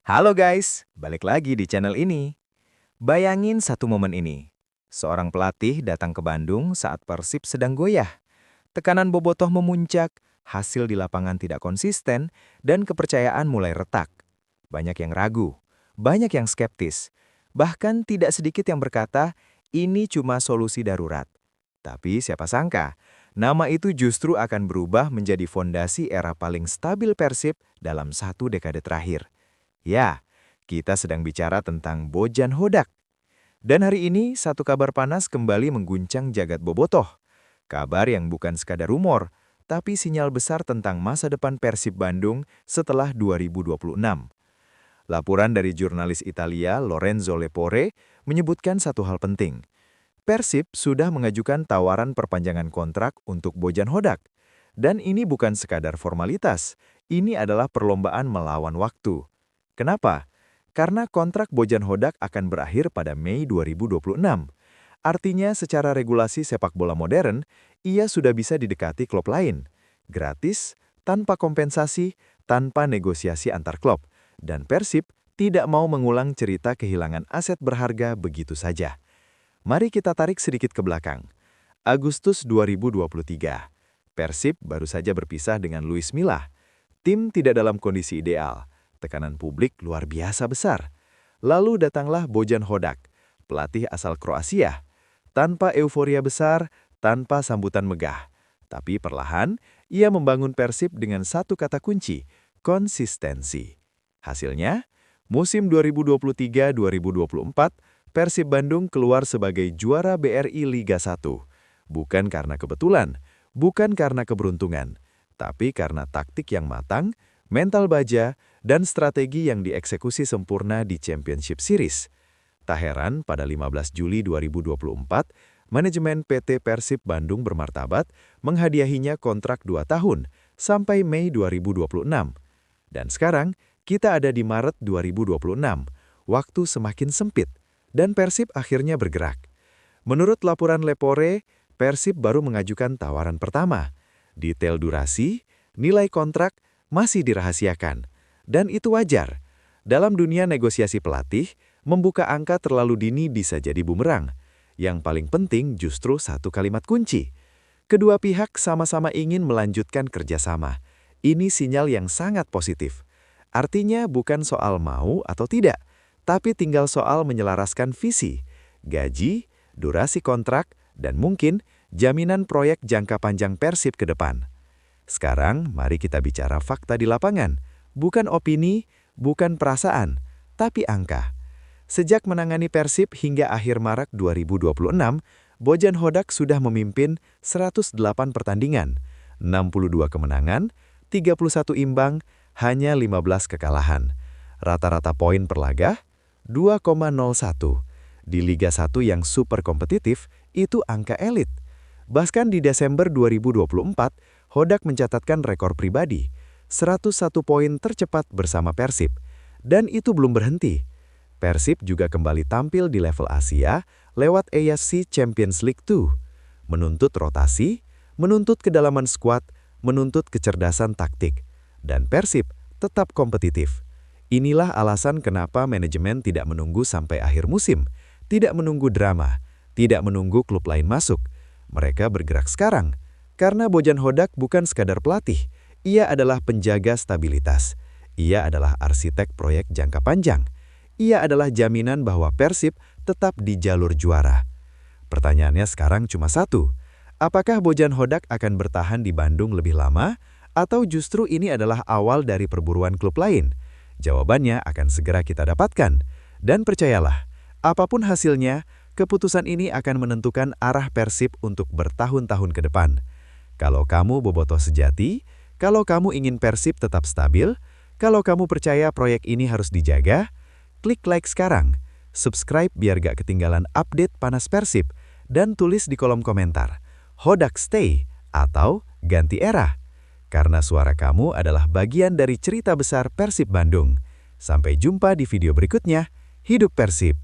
Halo guys, balik lagi di channel ini. Bayangin satu momen ini. Seorang pelatih datang ke Bandung saat Persib sedang goyah. Tekanan bobotoh memuncak, hasil di lapangan tidak konsisten, dan kepercayaan mulai retak. Banyak yang ragu, banyak yang skeptis. Bahkan tidak sedikit yang berkata, ini cuma solusi darurat. Tapi siapa sangka, nama itu justru akan berubah menjadi fondasi era paling stabil Persib dalam 1 dekade terakhir. Ya, kita sedang bicara tentang Bojan Hodak. Dan hari ini, satu kabar panas kembali mengguncang jagat bobotoh. Kabar yang bukan sekadar rumor, tapi sinyal besar tentang masa depan Persib Bandung setelah 2026. Laporan dari jurnalis Italia Lorenzo Lepore menyebutkan satu hal penting. Persib sudah mengajukan tawaran perpanjangan kontrak untuk Bojan Hodak. Dan ini bukan sekadar formalitas, ini adalah perlombaan melawan waktu. Kenapa? Karena kontrak Bojan Hodak akan berakhir pada Mei 2026. Artinya secara regulasi sepak bola modern, ia sudah bisa didekati klub lain. Gratis, tanpa kompensasi, tanpa negosiasi antar klub. Dan Persib tidak mau mengulang cerita kehilangan aset berharga begitu saja. Mari kita tarik sedikit ke belakang. Agustus 2023. Persib baru saja berpisah dengan Luis Milla. Tim tidak dalam kondisi ideal. Tekanan publik luar biasa besar. Lalu datanglah Bojan Hodak, pelatih asal Kroasia. Tanpa euforia besar, tanpa sambutan megah. Tapi perlahan, ia membangun Persib dengan satu kata kunci, konsistensi. Hasilnya, musim 2023-2024, Persib Bandung keluar sebagai juara BRI Liga 1. Bukan karena kebetulan, bukan karena keberuntungan, tapi karena taktik yang matang, mental baja, dan strategi yang dieksekusi sempurna di Championship Series. Tak heran, pada 15 Juli 2024, manajemen PT Persib Bandung bermartabat menghadiahinya kontrak 2 tahun sampai Mei 2026. Dan sekarang, kita ada di Maret 2026. Waktu semakin sempit, dan Persib akhirnya bergerak. Menurut laporan Lepore, Persib baru mengajukan tawaran pertama. Detail durasi, nilai kontrak, masih dirahasiakan. Dan itu wajar. Dalam dunia negosiasi pelatih, membuka angka terlalu dini bisa jadi bumerang. Yang paling penting justru satu kalimat kunci. Kedua pihak sama-sama ingin melanjutkan kerjasama. Ini sinyal yang sangat positif. Artinya bukan soal mau atau tidak, tapi tinggal soal menyelaraskan visi, gaji, durasi kontrak, dan mungkin jaminan proyek jangka panjang Persib ke depan. Sekarang, mari kita bicara fakta di lapangan. Bukan opini, bukan perasaan, tapi angka. Sejak menangani Persib hingga akhir Maret 2026, Bojan Hodak sudah memimpin 108 pertandingan, 62 kemenangan, 31 imbang, hanya 15 kekalahan. Rata-rata poin per laga, 2,01. Di Liga 1 yang super kompetitif, itu angka elit. Bahkan di Desember 2024, Hodak mencatatkan rekor pribadi, 101 poin tercepat bersama Persib. Dan itu belum berhenti. Persib juga kembali tampil di level Asia lewat AFC Champions League 2. Menuntut rotasi, menuntut kedalaman skuad, menuntut kecerdasan taktik. Dan Persib tetap kompetitif. Inilah alasan kenapa manajemen tidak menunggu sampai akhir musim, tidak menunggu drama, tidak menunggu klub lain masuk. Mereka bergerak sekarang. Karena Bojan Hodak bukan sekadar pelatih, ia adalah penjaga stabilitas. Ia adalah arsitek proyek jangka panjang. Ia adalah jaminan bahwa Persib tetap di jalur juara. Pertanyaannya sekarang cuma satu. Apakah Bojan Hodak akan bertahan di Bandung lebih lama, atau justru ini adalah awal dari perburuan klub lain? Jawabannya akan segera kita dapatkan. Dan percayalah, apapun hasilnya, keputusan ini akan menentukan arah Persib untuk bertahun-tahun ke depan. Kalau kamu bobotoh sejati, kalau kamu ingin Persib tetap stabil, kalau kamu percaya proyek ini harus dijaga, klik like sekarang, subscribe biar gak ketinggalan update panas Persib, dan tulis di kolom komentar, Hodak stay atau ganti era. Karena suara kamu adalah bagian dari cerita besar Persib Bandung. Sampai jumpa di video berikutnya, hidup Persib!